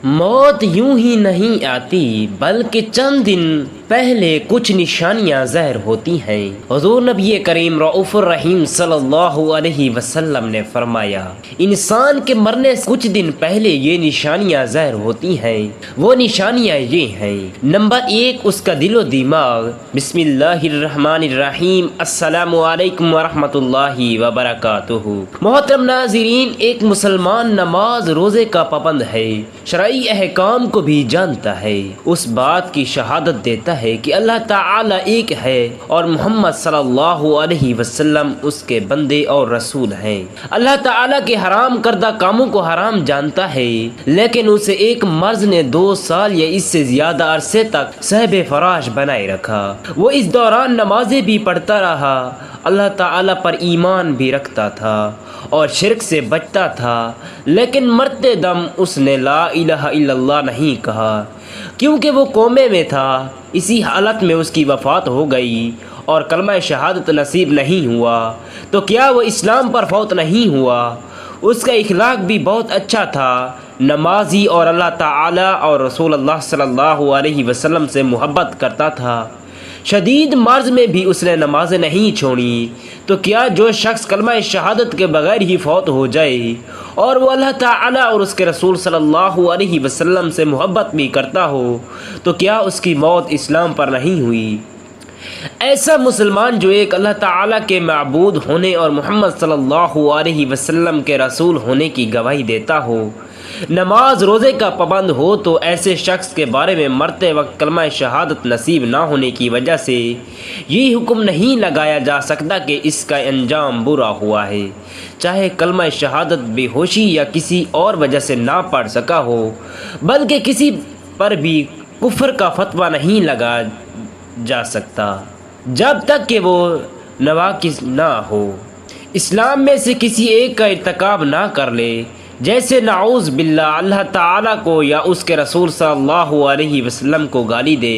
موت یوں ہی نہیں آتی بلکہ چند دن پہلے کچھ نشانیاں ظاہر ہوتی ہیں۔ حضور نبی کریم رؤوف الرحیم صلی اللہ علیہ وسلم نے فرمایا، انسان کے مرنے سے کچھ دن پہلے یہ نشانیاں ظاہر ہوتی ہیں۔ وہ نشانیاں یہ ہیں: نمبر 1، اس کا دل و دماغ۔ بسم اللہ الرحمن الرحیم، السلام علیکم ورحمۃ اللہ وبرکاتہ۔ محترم ناظرین، ایک مسلمان نماز روزے کا پابند ہے، شرعی احکام کو بھی جانتا ہے، اس بات کی شہادت دیتا ہے کہ اللہ تعالی ایک ہے اور محمد صلی اللہ علیہ وسلم اس کے بندے اور رسول ہیں۔ اللہ تعالی کے حرام کردہ کاموں کو حرام جانتا ہے، لیکن اسے ایک مرض نے 2 سال یا اس سے زیادہ عرصے تک صاحب فراش بنائے رکھا۔ وہ اس دوران نمازیں بھی پڑھتا رہا، اللہ تعالی پر ایمان بھی رکھتا تھا اور شرک سے بچتا تھا، لیکن مرتے دم اس نے لا الہ الا اللہ نہیں کہا، کیونکہ وہ کومے میں تھا۔ اسی حالت میں اس کی وفات ہو گئی اور کلمہ شہادت نصیب نہیں ہوا، تو کیا وہ اسلام پر فوت نہیں ہوا؟ اس کا اخلاق بھی بہت اچھا تھا، نمازی اور اللہ تعالی اور رسول اللہ صلی اللہ علیہ وسلم سے محبت کرتا تھا۔ شدید مرض میں بھی اس نے نمازیں نہیں چھوڑیں، تو کیا جو شخص کلمہ شہادت کے بغیر ہی فوت ہو جائے اور وہ اللہ تعالی اور اس کے رسول صلی اللہ علیہ وسلم سے محبت بھی کرتا ہو، تو کیا اس کی موت اسلام پر نہیں ہوئی؟ ایسا مسلمان جو ایک اللہ تعالیٰ کے معبود ہونے اور محمد صلی اللہ علیہ وسلم کے رسول ہونے کی گواہی دیتا ہو، نماز روزے کا پابند ہو، تو ایسے شخص کے بارے میں مرتے وقت کلمہ شہادت نصیب نہ ہونے کی وجہ سے یہ حکم نہیں لگایا جا سکتا کہ اس کا انجام برا ہوا ہے، چاہے کلمہ شہادت بے ہوشی یا کسی اور وجہ سے نہ پڑھ سکا ہو، بلکہ کسی پر بھی کفر کا فتویٰ نہیں لگا جا سکتا جب تک کہ وہ ناواقف نہ ہو، اسلام میں سے کسی ایک کا ارتکاب نہ کر لے، جیسے نعوذ باللہ اللہ تعالیٰ کو یا اس کے رسول صلی اللہ علیہ وسلم کو گالی دے،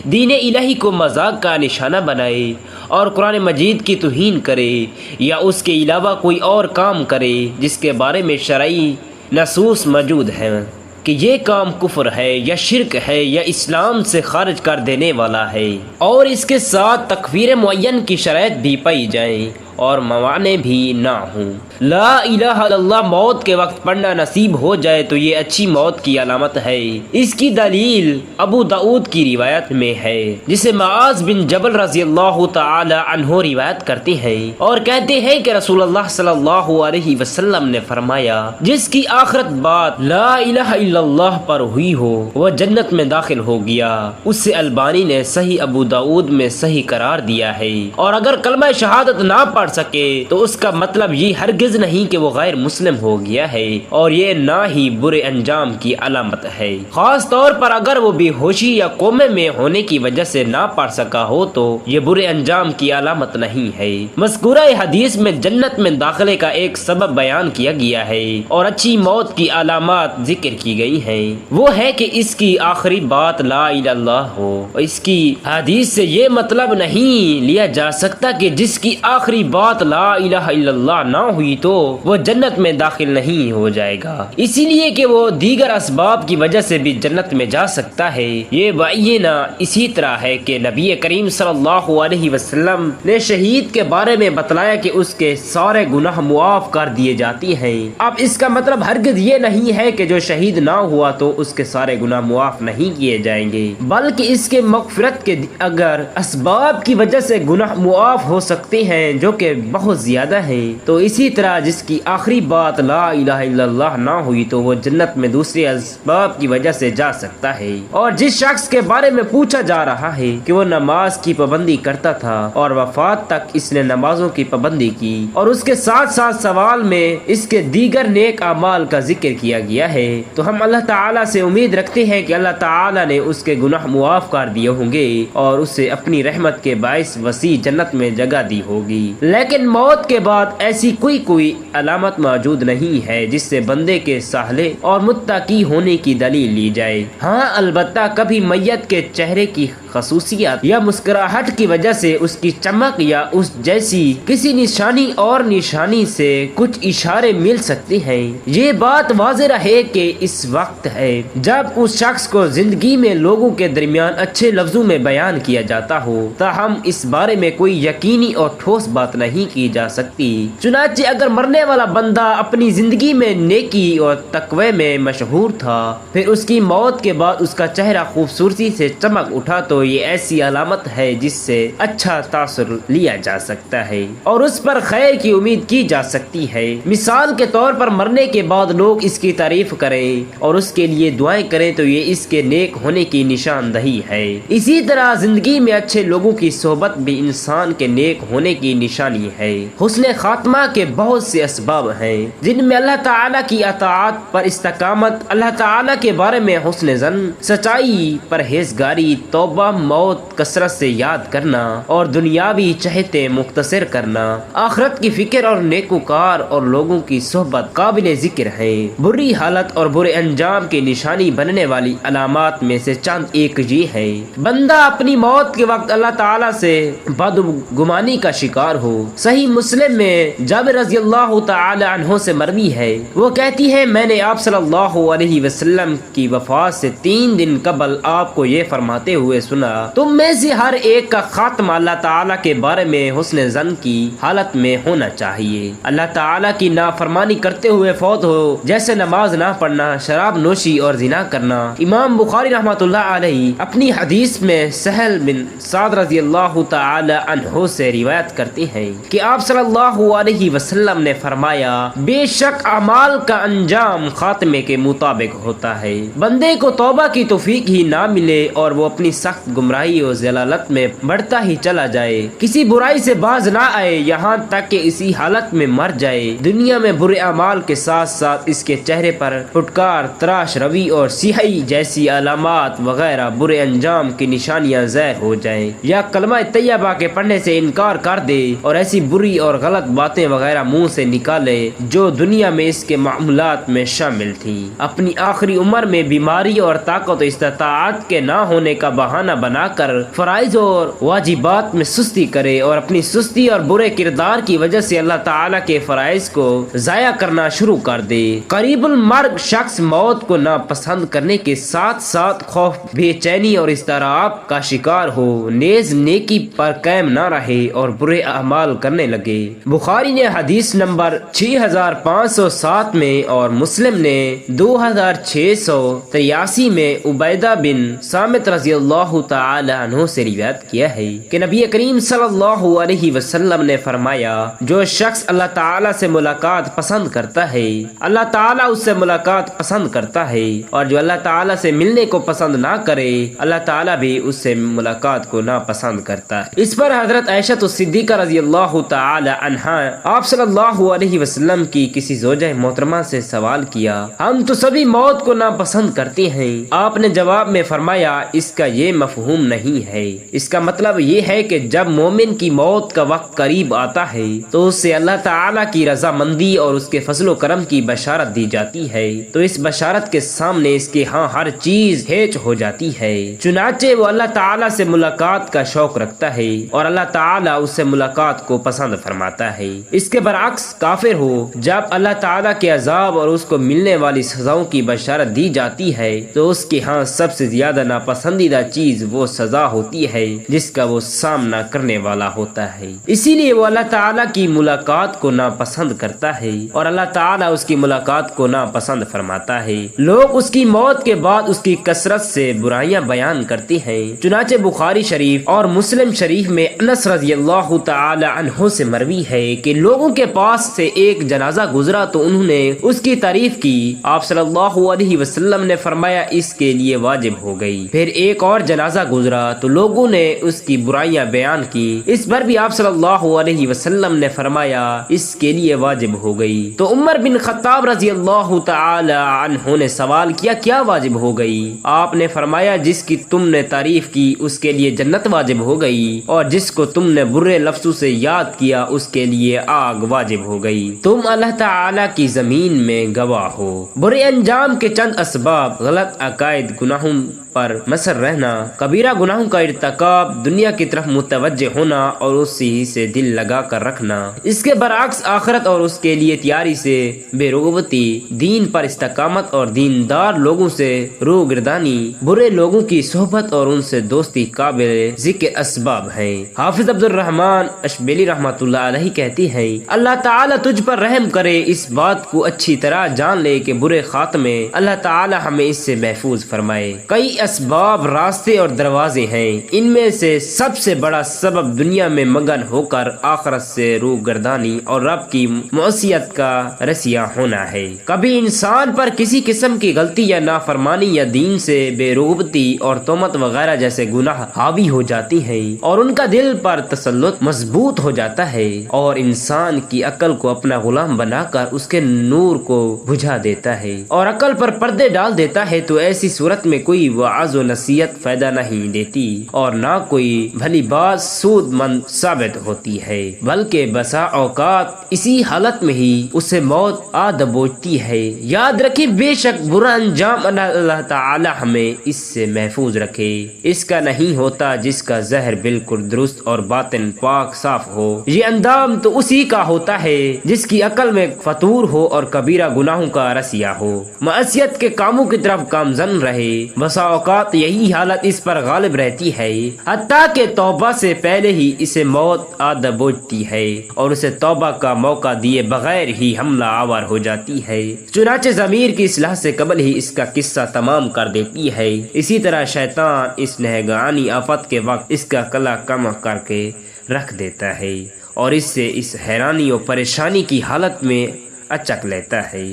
دین الہی کو مذاق کا نشانہ بنائے اور قرآن مجید کی توہین کرے، یا اس کے علاوہ کوئی اور کام کرے جس کے بارے میں شرعی نصوص موجود ہیں کہ یہ کام کفر ہے یا شرک ہے یا اسلام سے خارج کر دینے والا ہے، اور اس کے ساتھ تکفیر معین کی شرائط بھی پائی جائیں اور موانع بھی نہ ہوں۔ لا الہ الا اللہ موت کے وقت پڑھنا نصیب ہو جائے تو یہ اچھی موت کی علامت ہے۔ اس کی دلیل ابو داؤد کی روایت میں ہے، جسے معاذ بن جبل رضی اللہ تعالی عنہ روایت کرتے ہیں اور کہتے ہیں کہ رسول اللہ صلی اللہ علیہ وسلم نے فرمایا، جس کی آخرت بات لا الہ الا اللہ پر ہوئی ہو وہ جنت میں داخل ہو گیا۔ اس سے البانی نے صحیح ابو داؤد میں صحیح قرار دیا ہے، اور اگر کلمہ شہادت نہ پڑھ سکے تو اس کا مطلب یہ ہرگز نہیں کہ وہ غیر مسلم ہو گیا ہے، اور یہ نہ ہی برے انجام کی علامت ہے۔ خاص طور پر اگر وہ بے ہوشی یا کومے میں ہونے کی وجہ سے نہ پڑھ سکا ہو تو یہ برے انجام کی علامت نہیں ہے۔ مذکورہ حدیث میں جنت میں داخلے کا ایک سبب بیان کیا گیا ہے اور اچھی موت کی علامات ذکر کی گئی ہیں، وہ ہے کہ اس کی آخری بات لا الہ الا اللہ ہو۔ اس کی حدیث سے یہ مطلب نہیں لیا جا سکتا کہ جس کی آخری بات لا الہ الا اللہ نہ ہوئی تو وہ جنت میں داخل نہیں ہو جائے گا، اسی لیے کہ وہ دیگر اسباب کی وجہ سے بھی جنت میں جا سکتا ہے۔ یہ بعینہ اسی طرح ہے کہ نبی کریم صلی اللہ علیہ وسلم نے شہید کے بارے میں بتلایا کہ اس کے سارے گناہ معاف کر دیے جاتے ہیں۔ اب اس کا مطلب ہرگز یہ نہیں ہے کہ جو شہید نہ ہوا تو اس کے سارے گناہ معاف نہیں کیے جائیں گے، بلکہ اس کے مغفرت کے اگر اسباب کی وجہ سے گناہ معاف ہو سکتے ہیں جو کہ بہت زیادہ ہیں، تو اسی طرح جس کی آخری بات لا الہ الا اللہ نہ ہوئی تو وہ جنت میں دوسرے اسباب کی وجہ سے جا سکتا ہے۔ اور جس شخص کے بارے میں پوچھا جا رہا ہے کہ وہ نماز کی پابندی کرتا تھا اور وفات تک اس نے نمازوں کی پابندی کی، اور اس کے ساتھ ساتھ سوال میں اس کے دیگر نیک اعمال کا ذکر کیا گیا ہے، تو ہم اللہ تعالیٰ سے امید رکھتے ہیں کہ اللہ تعالیٰ نے اس کے گناہ معاف کر دیے ہوں گے اور اسے اپنی رحمت کے باعث وسیع جنت میں جگہ دی ہوگی۔ لیکن موت کے بعد ایسی کوئی علامت موجود نہیں ہے جس سے بندے کے صالح اور متقی ہونے کی دلیل لی جائے۔ ہاں البتہ کبھی میت کے چہرے کی خصوصیات یا مسکراہٹ کی وجہ سے اس کی چمک یا اس جیسی کسی نشانی سے کچھ اشارے مل سکتے ہیں۔ یہ بات واضح رہے کہ اس وقت ہے جب اس شخص کو زندگی میں لوگوں کے درمیان اچھے لفظوں میں بیان کیا جاتا ہو، تاہم اس بارے میں کوئی یقینی اور ٹھوس بات نہیں کی جا سکتی۔ چنانچہ اگر مرنے والا بندہ اپنی زندگی میں نیکی اور تقوی میں مشہور تھا، پھر اس کی موت کے بعد اس کا چہرہ خوبصورتی سے چمک اٹھا تو یہ ایسی علامت ہے جس سے اچھا تاثر لیا جا سکتا ہے اور اس پر خیر کی امید کی جا سکتی ہے۔ مثال کے طور پر مرنے کے بعد لوگ اس کی تعریف کریں اور اس کے لیے دعائیں کریں تو یہ اس کے نیک ہونے کی نشاندہی ہے۔ اسی طرح زندگی میں اچھے لوگوں کی صحبت بھی انسان کے نیک ہونے کی نشانی ہے۔ حسن خاتمہ کے بہت سے اسباب ہیں جن میں اللہ تعالیٰ کی اطاعت پر استقامت، اللہ تعالیٰ کے بارے میں حسن ظن، سچائی، پرہیزگاری، توبہ، موت کثرت سے یاد کرنا اور دنیاوی چہتے مختصر کرنا، آخرت کی فکر اور نیکوکار اور لوگوں کی صحبت قابل ذکر ہے۔ بری حالت اور برے انجام کی نشانی بننے والی علامات میں سے چند ایک یہ ہے: بندہ اپنی موت کے وقت اللہ تعالیٰ سے بدگمانی کا شکار ہو۔ صحیح مسلم میں جابر رضی اللہ تعالی عنہ سے مروی ہے، وہ کہتی ہے میں نے آپ صلی اللہ علیہ وسلم کی وفات سے 3 دن قبل آپ کو یہ فرماتے ہوئے سنا، تم میں سے ہر ایک کا خاتمہ اللہ تعالیٰ کے بارے میں حسن ظن کی حالت میں ہونا چاہیے۔ اللہ تعالیٰ کی نافرمانی کرتے ہوئے فوت ہو، جیسے نماز نہ پڑھنا، شراب نوشی اور زنا کرنا۔ امام بخاری رحمۃ اللہ علیہ اپنی حدیث میں سہل بن سعد رضی اللہ تعالی عنہ سے روایت کرتے ہیں کہ آپ صلی اللہ علیہ وسلم نے فرمایا، بے شک اعمال کا انجام خاتمے کے مطابق ہوتا ہے۔ بندے کو توبہ کی توفیق ہی نہ ملے اور وہ اپنی سخت گمراہی اور ضلالت میں بڑھتا ہی چلا جائے، کسی برائی سے باز نہ آئے یہاں تک کہ اسی حالت میں مر جائے، دنیا میں برے اعمال کے ساتھ ساتھ اس کے چہرے پر پھٹکار، تراش روی اور سیاہی جیسی علامات وغیرہ برے انجام کی نشانیاں ظاہر ہو جائیں، یا کلمہ طیبہ کے پڑھنے سے انکار کر دے اور ایسی بری اور غلط باتیں وغیرہ منہ سے نکالے جو دنیا میں اس کے معمولات میں شامل تھی، اپنی آخری عمر میں بیماری اور طاقت و استطاعت کے نہ ہونے کا بہانہ بنا کر فرائض اور واجبات میں سستی کرے اور اپنی سستی اور برے کردار کی وجہ سے اللہ تعالیٰ کے فرائض کو ضائع کرنا شروع کر دے۔ قریب المرگ شخص موت کو ناپسند کرنے کے ساتھ ساتھ خوف، بے چینی اور اضطراب کا شکار ہو، نیز نیکی پر قائم نہ رہے اور برے اعمال کرنے لگے۔ بخاری نے حدیث نمبر 6507 میں اور مسلم نے 2683 میں عبیدہ بن صامت رضی اللہ تعالی عنہ سے روایت کیا ہے کہ نبی کریم صلی اللہ علیہ وسلم نے فرمایا، جو شخص اللہ تعالیٰ سے ملاقات پسند کرتا ہے اللہ تعالیٰ اس سے ملاقات پسند کرتا ہے، اور جو اللہ تعالیٰ سے ملنے کو پسند نہ کرے اللہ تعالیٰ بھی اس سے ملاقات کو ناپسند کرتا ہے۔ اس پر حضرت عائشہ صدیقہ رضی اللہ تعالی عنہا آپ صلی اللہ علیہ وسلم کی کسی زوجہ محترمہ سے سوال کیا، ہم تو سبھی موت کو ناپسند کرتے ہیں۔ آپ نے جواب میں فرمایا، اس کا یہ مفہوم نہیں ہے، اس کا مطلب یہ ہے کہ جب مومن کی موت کا وقت قریب آتا ہے تو اس سے اللہ تعالیٰ کی رضامندی اور اس کے فضل و کرم کی بشارت دی جاتی ہے، تو اس بشارت کے سامنے اس کے ہاں ہر چیز ہیچ ہو جاتی ہے، چنانچہ وہ اللہ تعالیٰ سے ملاقات کا شوق رکھتا ہے اور اللہ تعالیٰ اس سے ملاقات کو پسند فرماتا ہے۔ اس کے برعکس کافر ہو، جب اللہ تعالیٰ کے عذاب اور اس کو ملنے والی سزاؤں کی بشارت دی جاتی ہے تو اس کے ہاں سب سے زیادہ ناپسندیدہ چیز وہ سزا ہوتی ہے جس کا وہ سامنا کرنے والا ہوتا ہے، اسی لیے وہ اللہ تعالیٰ کی ملاقات کو ناپسند کرتا ہے اور اللہ تعالیٰ اس کی ملاقات کو ناپسند فرماتا ہے۔ لوگ اس کی موت کے بعد اس کی کثرت سے برائیاں بیان کرتے ہیں، چنانچہ بخاری شریف اور مسلم شریف میں انس رضی اللہ تعالی عنہ سے مروی ہے کہ لوگوں کے پاس سے ایک جنازہ گزرا تو انہوں نے اس کی تعریف کی، آپ صلی اللہ علیہ وسلم نے فرمایا اس کے لیے واجب ہو گئی۔ پھر ایک اور جنازہ گزرا تو لوگوں نے اس کی برائیاں بیان کی، اس پر بھی آپ صلی اللہ علیہ وسلم نے فرمایا اس کے لیے واجب ہو گئی۔ تو عمر بن خطاب رضی اللہ تعالی عنہ نے سوال کیا، کیا واجب ہو گئی؟ آپ نے فرمایا جس کی تم نے تعریف کی اس کے لیے جنت واجب ہو گئی، اور جس کو تم نے برے لفظوں سے یاد کیا اس کے لیے آگ واجب ہو گئی۔ تم اللہ تعالی کی زمین میں گواہ ہو۔ برے انجام کے چند اسباب: غلط عقائد، گناہوں پر مصر رہنا، کبیرہ گناہوں کا ارتکاب، دنیا کی طرف متوجہ ہونا اور اسی سے دل لگا کر رکھنا۔ اس کے برعکس آخرت اور اس کے لیے تیاری سے بے رغبتی، دین پر استقامت اور دیندار لوگوں سے روگردانی، برے لوگوں کی صحبت اور ان سے دوستی قابل ذکر اسباب ہیں۔ حافظ عبد الرحمن اشبیلی رحمۃ اللہ علیہ کہتی ہیں، اللہ تعالیٰ تجھ پر رحم کرے، اس بات کو اچھی طرح جان لے کہ برے خاتمے اللہ تعالیٰ ہمیں اس سے محفوظ فرمائے۔ کئی اسباب، راستے اور دروازے ہیں، ان میں سے سب سے بڑا سبب دنیا میں مگن ہو کر آخرت سے روگردانی اور رب کی معصیت کا رسیا ہونا ہے۔ کبھی انسان پر کسی قسم کی غلطی یا نافرمانی یا دین سے بے رغبتی اور تہمت وغیرہ جیسے گناہ حاوی ہو جاتی ہیں اور ان کا دل پر تسلط مضبوط ہو جاتا ہے اور انسان کی عقل کو اپنا غلام بنا کر اس کے نور کو بجھا دیتا ہے اور عقل پر پردے ڈال دیتا ہے، تو ایسی صورت میں کوئی وعظ و نصیحت فائدہ نہیں دیتی اور نہ کوئی بھلی بات سود مند ثابت ہوتی ہے، بلکہ بسا اوقات اسی حالت میں ہی اسے موت آ دبوچتی ہے۔ یاد رکھیں، بے شک برا انجام اللہ تعالی ہمیں اس سے محفوظ رکھے، اس کا نہیں ہوتا جس کا ظاہر بالکل درست اور باطن پاک صاف ہو۔ یہ اندام تو اسی کا ہوتا ہے جس کی عقل میں فطور ہو اور کبیرہ گناہوں کا رسیا ہو، معصیت کے کاموں کی طرف گامزن رہے۔ بسا اوقات یہی حالت اس پر غالب رہتی ہے، حتیٰ کہ توبہ سے پہلے ہی اسے موت آ دبوچتی ہے اور اسے توبہ کا موقع دیے بغیر ہی حملہ آور ہو جاتی ہے، چنانچہ ضمیر کی اصلاح سے قبل ہی اس کا قصہ تمام کر دیتی ہے۔ اسی طرح شیطان اس نہگانی آفت کے وقت اس کا کلا کم کر کے رکھ دیتا ہے اور اس سے اس حیرانی اور پریشانی کی حالت میں اچک لیتا ہے۔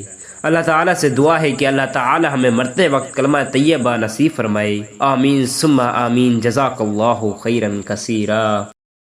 اللہ تعالیٰ سے دعا ہے کہ اللہ تعالیٰ ہمیں مرتے وقت کلمہ طیبہ نصیب فرمائے۔ آمین ثم آمین۔ جزاک اللہ خیرا کثیرا۔